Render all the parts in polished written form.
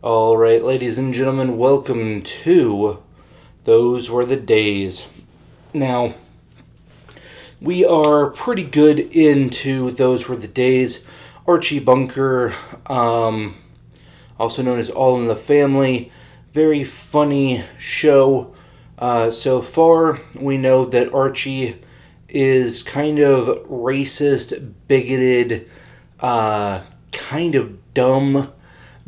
Alright, ladies and gentlemen, welcome to Those Were the Days. Now, we are pretty good into Those Were the Days. Archie Bunker, also known as All in the Family, very funny show. So far, we know that Archie is kind of racist, bigoted, kind of dumb.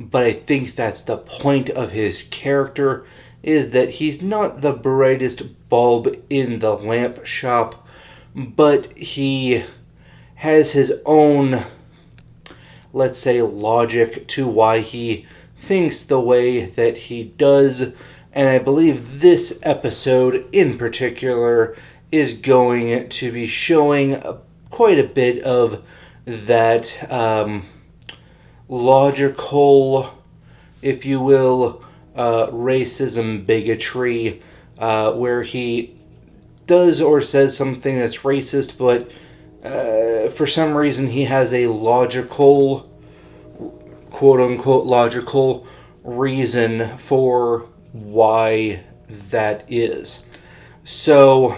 But I think that's the point of his character, is that he's not the brightest bulb in the lamp shop, but he has his own, let's say, logic to why he thinks the way that he does. And I believe this episode in particular is going to be showing quite a bit of that logical, if you will, racism, bigotry, where he does or says something that's racist, but for some reason he has a logical, quote-unquote logical reason for why that is. So,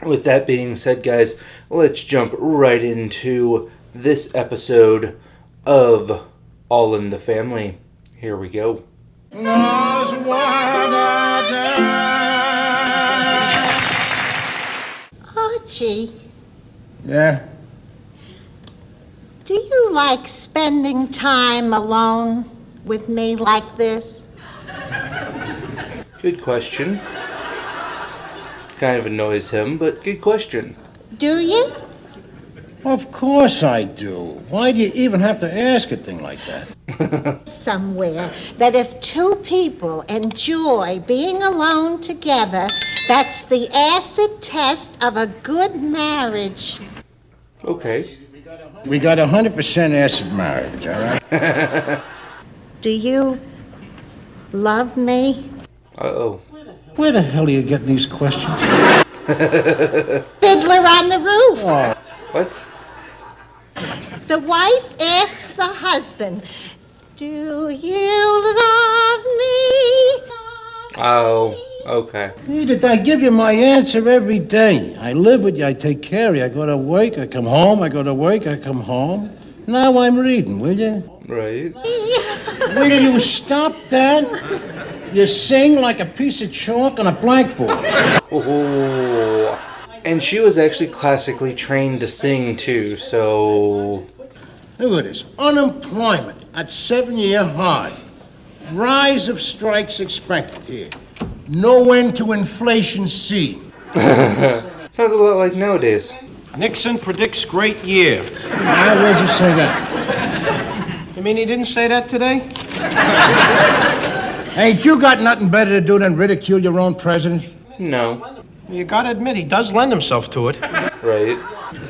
with that being said, guys, let's jump right into this episode of All in the Family. Here we go. Archie, Yeah? do you like spending time alone with me like this? Good question. Kind of annoys him, but good question. Do you? Of course I do. Why do you even have to ask a thing like that? Somewhere that if two people enjoy being alone together, that's the acid test of a good marriage. Okay. We got 100% acid marriage, all right? Do you love me? Uh-oh. Where the hell are you getting these questions? Fiddler on the Roof. Oh, What? The wife asks the husband, "Do you love me?" Oh, okay. Edith, I give you my answer every day. I live with you, I take care of you. I go to work, I come home, I go to work, I come home. Now I'm reading, will you? Right. Will you stop that? You sing like a piece of chalk on a blackboard. Oh. And she was actually classically trained to sing too, so... Look at this. Unemployment at 7-year high. Rise of strikes expected here. No end to inflation seen. Sounds a lot like nowadays. Nixon predicts great year. Now, where'd you say that? You mean he didn't say that today? Ain't you got nothing better to do than ridicule your own president? No. You gotta admit, he does lend himself to it. Right.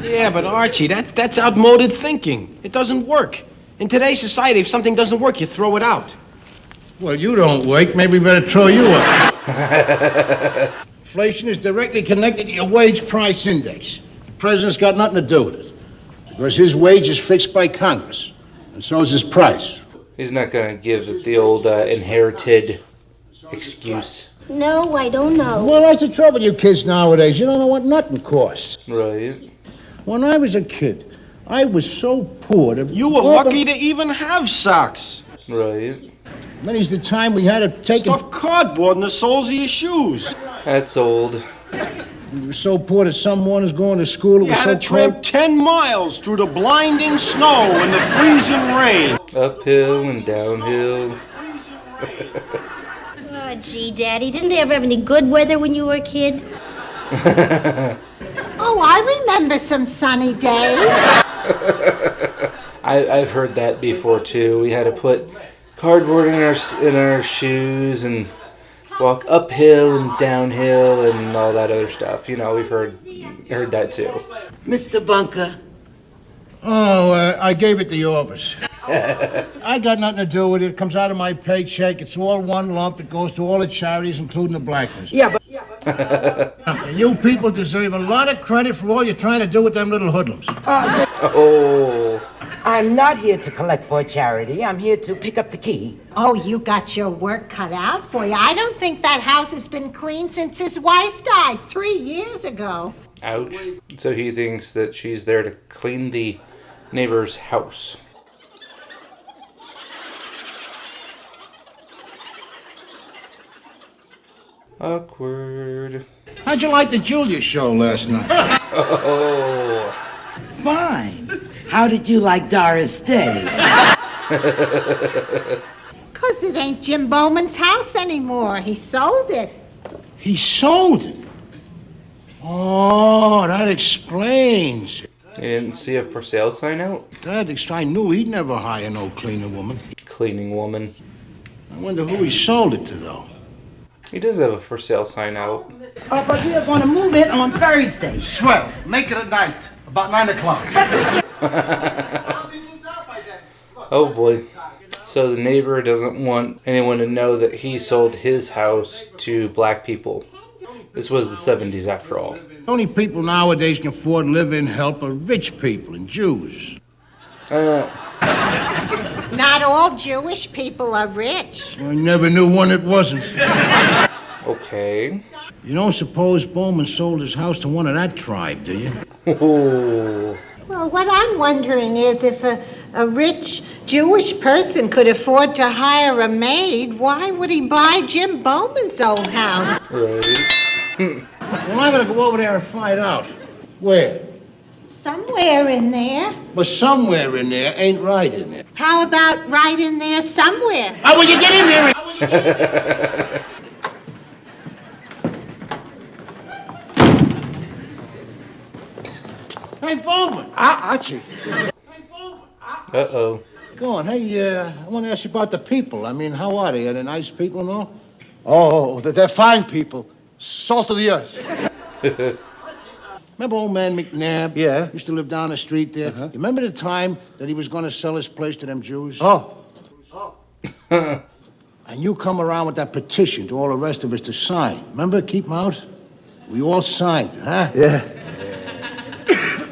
Yeah, but Archie, that's outmoded thinking. It doesn't work. In today's society, if something doesn't work, you throw it out. Well, you don't work. Maybe we better throw you out. Inflation is directly connected to your wage price index. The president's got nothing to do with it. Because his wage is fixed by Congress. And so is his price. He's not going to give the old inherited excuse. No, I don't know. Well, that's the trouble, you kids nowadays. You don't know what nothing costs. Right. When I was a kid, I was so poor that... You were lucky to even have socks. Right. Many's the time we had to take... Stuff cardboard in the soles of your shoes. That's old. We were so poor that some mornings going to school, it You was had so to tramp cold. 10 miles through the blinding snow and the freezing rain. Uphill and downhill. Oh, gee, Daddy, didn't they ever have any good weather when you were a kid? Oh, I remember some sunny days. I've heard that before too. We had to put cardboard in our shoes and walk uphill and downhill and all that other stuff. You know, we've heard that too. Mr. Bunker, Oh, I gave it the office. I got nothing to do with it. It comes out of my paycheck. It's all one lump. It goes to all the charities, including the black ones. yeah, but And you people deserve a lot of credit for all you're trying to do with them little hoodlums. Oh, I'm not here to collect for a charity. I'm here to pick up the key. Oh, you got your work cut out for you. I don't think that house has been cleaned since his wife died 3 years ago. ouch. So he thinks that she's there to clean the neighbor's house. Awkward. How'd you like the Julia show last night? Oh, Fine. How did you like Doris Day? 'Cause it ain't Jim Bowman's house anymore. He sold it. He sold it. Oh, that explains. you didn't see a for sale sign out? I knew he'd never hire no cleaner woman. Cleaning woman. I wonder who he sold it to, though. He does have a for sale sign out. But we are going to move in on Thursday. Swell. Make it at night, about 9 o'clock. Oh boy. So the neighbor doesn't want anyone to know that he sold his house to black people. This was the 70s after all. The only people nowadays can afford live-in help are rich people and Jews. Not all Jewish people are rich. I never knew one that wasn't. Okay. You don't suppose Bowman sold his house to one of that tribe, do you? Oh, Well, what I'm wondering is if a rich Jewish person could afford to hire a maid, why would he buy Jim Bowman's old house? right. Well, I'm gonna go over there and find out. Where? Somewhere in there. But somewhere in there ain't right in there. How about right in there somewhere? How will you get in there? Hey, Bowman. Archie. Uh-oh. Go on. Hey, I want to ask you about the people. I mean, how are they? Are they nice people and all? Oh, they're fine people. Salt of the earth. Remember old man McNabb? Yeah. Used to live down the street there. You remember the time that he was going to sell his place to them Jews? Oh. And you come around with that petition to all the rest of us to sign. Remember? Keep 'em out? We all signed it, huh? Yeah.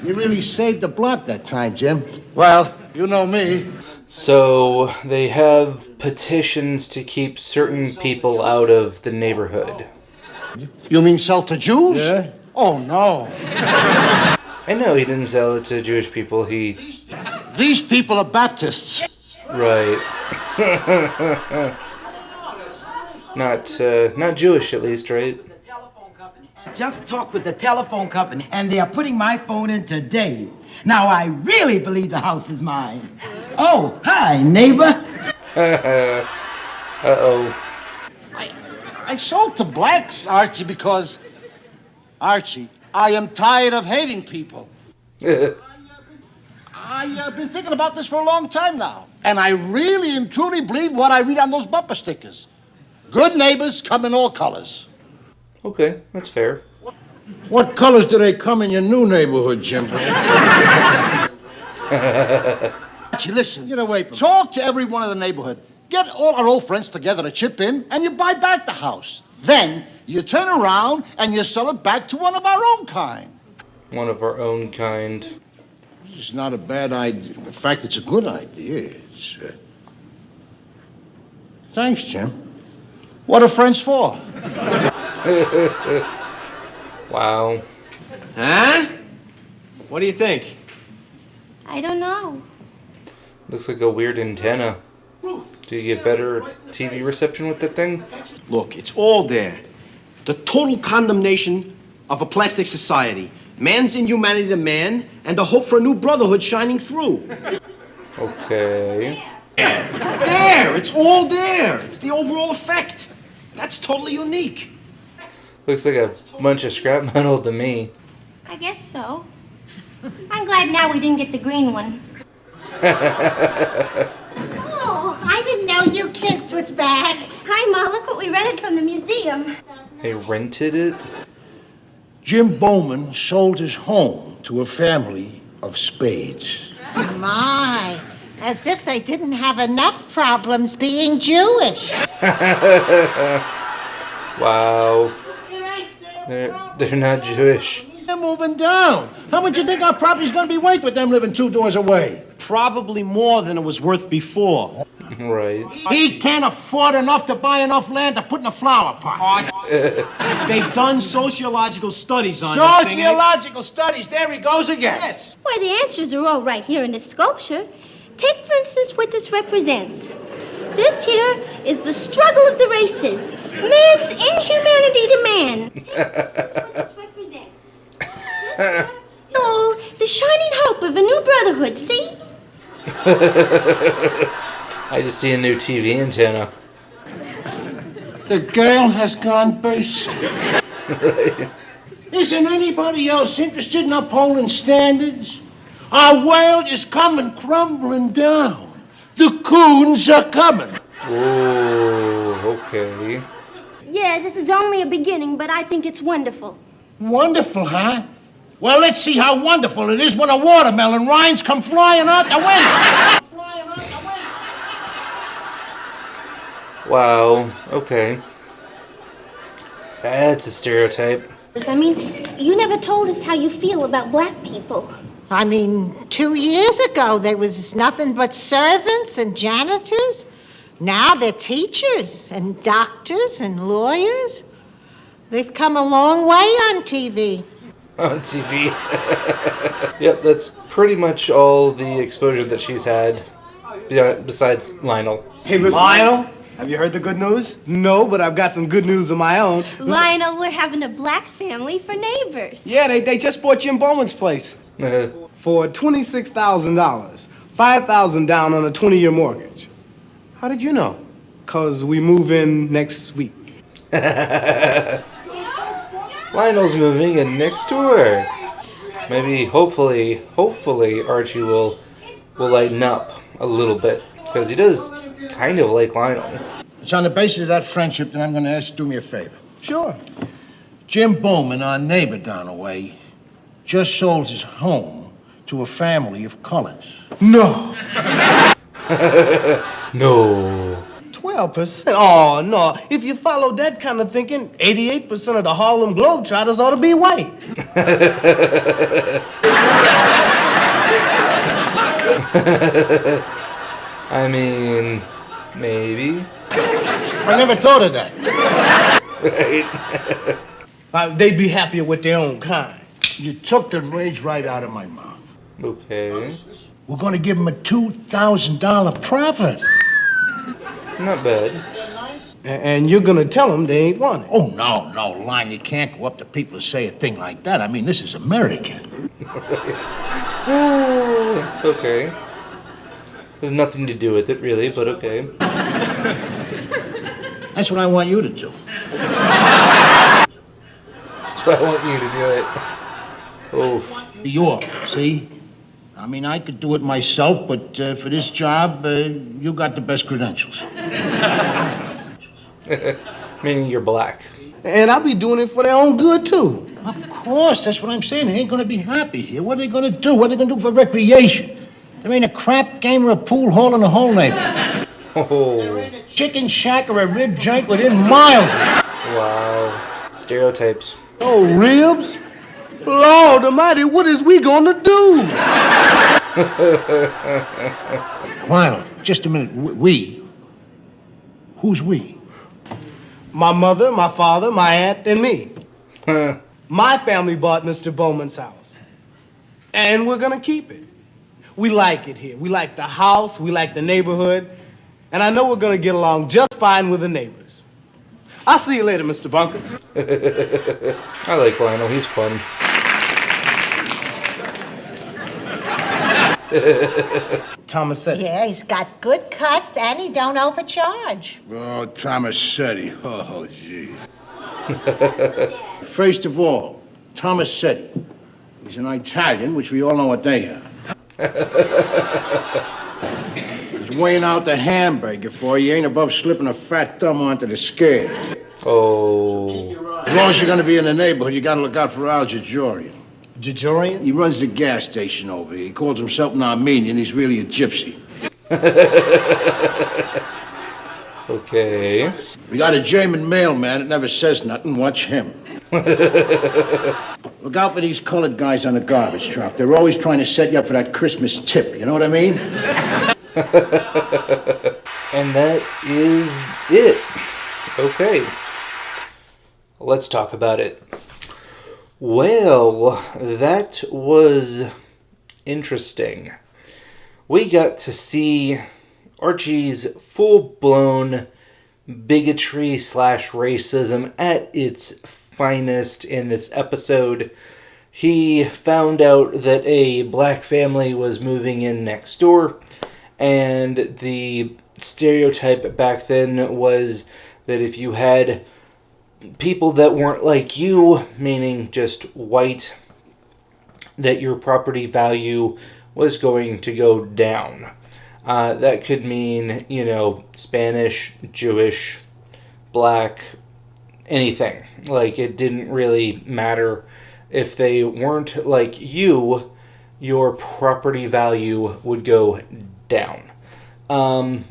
You really saved the block that time, Jim. Well, you know me. So they have petitions to keep certain people out of the neighborhood. You mean sell to Jews? Yeah. Oh, no. I know he didn't sell it to Jewish people. He... These people are Baptists. Right. Not Jewish, at least, right? Just talked with the telephone company, and they are putting my phone in today. Now, I really believe the house is mine. Oh, hi, neighbor. Uh-oh. I sold to blacks, Archie, because... Archie, I am tired of hating people. I've been thinking about this for a long time now. And I really and truly believe what I read on those bumper stickers. Good neighbors come in all colors. Okay, that's fair. What colors do they come in your new neighborhood, Jim? Archie, listen. Get away from Talk to everyone in the neighborhood. Get all our old friends together to chip in, and you buy back the house. Then you turn around and you sell it back to one of our own kind. One of our own kind. It's not a bad idea. In fact, it's a good idea. Thanks, Jim. What are friends for? Wow. Huh? What do you think? I don't know. Looks like a weird antenna. Do you get better TV reception with that thing? Look, it's all there. The total condemnation of a plastic society. Man's inhumanity to man, and the hope for a new brotherhood shining through. Okay. There! It's all there! It's the overall effect. That's totally unique. Looks like a bunch of scrap metal to me. I guess so. I'm glad now we didn't get the green one. Oh, I didn't know you kids was back. Hi, Ma. Look what we rented from the museum. They rented it? Jim Bowman sold his home to a family of spades. My, as if they didn't have enough problems being Jewish. Wow. It ain't They're not Jewish. They're moving down. How much you think our property's gonna be worth with them living 2 doors away? Probably more than it was worth before. Right. He can't afford enough to buy enough land to put in a flower pot. They've done sociological studies on this thing. Sociological studies, there he goes again. Yes. Why, the answers are all right here in this sculpture. Take, for instance, what this represents. This here is the struggle of the races. Man's inhumanity to man. This represents. Oh, the shining hope of a new brotherhood, see? I just see a new TV antenna. The girl has gone basic. Right. Isn't anybody else interested in upholding standards? Our world is coming crumbling down. The coons are coming. Oh, okay. Yeah, this is only a beginning, but I think it's wonderful. Wonderful, huh? Well, let's see how wonderful it is when a watermelon rinds come flying out the window. Wow, okay. That's a stereotype. I mean, you never told us how you feel about black people. I mean, 2 years ago, there was nothing but servants and janitors. Now they're teachers and doctors and lawyers. They've come a long way on TV. On TV. Yep, that's pretty much all the exposure that she's had. Yeah, besides Lionel. Hey, listen. Lionel, have you heard the good news? No, but I've got some good news of my own. Lionel, we're having a black family for neighbors. Yeah, they just bought Jim Bowman's place. For $26,000. $5,000 down on a 20-year mortgage. How did you know? 'Cause we move in next week. Lionel's moving in next door. Maybe, hopefully, Archie will lighten up a little bit. Because he does kind of like Lionel. It's on the basis of that friendship that I'm going to ask you to do me a favor. Sure. Jim Bowman, our neighbor down the way, just sold his home to a family of colors. No. No. 12%? Oh, no. If you follow that kind of thinking, 88% of the Harlem Globetrotters ought to be white. I mean, maybe. I never thought of that. Right. They'd be happier with their own kind. You took the rage right out of my mouth. Okay. We're going to give him a $2,000 profit. Not bad. And you're gonna tell them they ain't want it. Oh, no, Line. You can't go up to people and say a thing like that. I mean, this is America. Okay. There's nothing to do with it, really, but okay. That's what I want you to do. That's why I want you to do it. Oof. York, see? I mean, I could do it myself, but for this job, you got the best credentials. Meaning you're black. And I'll be doing it for their own good, too. Of course, that's what I'm saying. They ain't gonna be happy here. What are they gonna do? What are they gonna do for recreation? There ain't a crap game or a pool hall in the whole neighborhood. Oh. A chicken shack or a rib joint within miles of it. Wow. Stereotypes. Oh, ribs? Lord Almighty, what is we gonna do? Lionel, just a minute. We? Who's we? My mother, my father, my aunt, and me. My family bought Mr. Bowman's house. And we're gonna keep it. We like it here. We like the house, we like the neighborhood, and I know we're gonna get along just fine with the neighbors. I'll see you later, Mr. Bunker. I like Lionel. He's fun. Thomasetti. Yeah, he's got good cuts and he don't overcharge. Oh, Thomasetti. Oh, gee. First of all, Thomasetti. He's an Italian, which we all know what they are. He's weighing out the hamburger for you. Ain't above slipping a fat thumb onto the scale. Oh. As long as you're going to be in the neighborhood, you got to look out for Al Jajorian. Jajorian? He runs the gas station over here. He calls himself an Armenian. He's really a gypsy. Okay. We got a German mailman that never says nothing. Watch him. Look out for these colored guys on the garbage truck. They're always trying to set you up for that Christmas tip. You know what I mean? And that is it. Okay. Let's talk about it. Well, that was interesting. We got to see Archie's full-blown bigotry / racism at its finest in this episode. He found out that a black family was moving in next door, and the stereotype back then was that if you had people that weren't like you, meaning just white, that your property value was going to go down. That could mean, Spanish, Jewish, black, anything. Like, it didn't really matter. If they weren't like you, your property value would go down.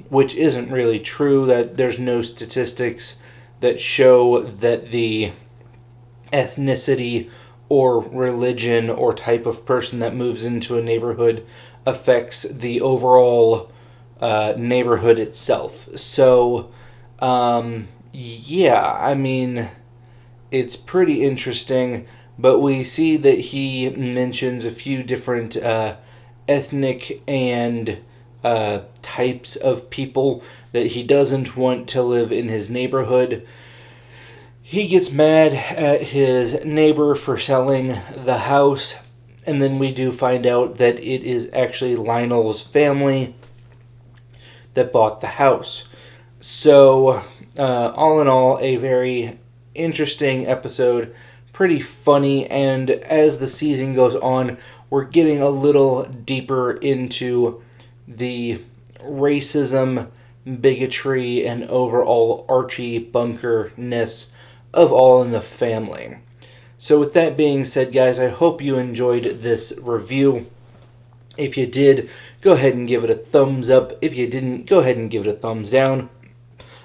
Which isn't really true. That there's no statistics that show that the ethnicity or religion or type of person that moves into a neighborhood affects the overall neighborhood itself. So, it's pretty interesting, but we see that he mentions a few different ethnic and types of people that he doesn't want to live in his neighborhood. He gets mad at his neighbor for selling the house, and then we do find out that it is actually Lionel's family that bought the house. So, all in all, a very interesting episode, pretty funny, and as the season goes on, we're getting a little deeper into the racism, bigotry, and overall Archie Bunker-ness of All in the Family. So with that being said, guys, I hope you enjoyed this review. If you did, go ahead and give it a thumbs up. If you didn't, go ahead and give it a thumbs down.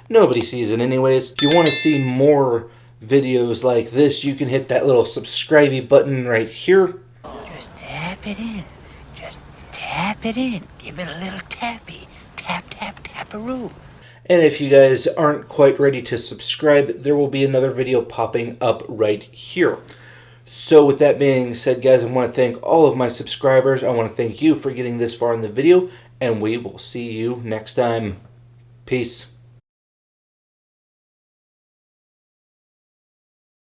Nobody sees it anyways. If you want to see more videos like this, you can hit that little subscribe button right here. Just tap it in. Just tap it in. Give it a little tappy. Tap, tap, tap-a-roo. And if you guys aren't quite ready to subscribe, there will be another video popping up right here. So with that being said, guys, I want to thank all of my subscribers. I want to thank you for getting this far in the video, and we will see you next time. Peace.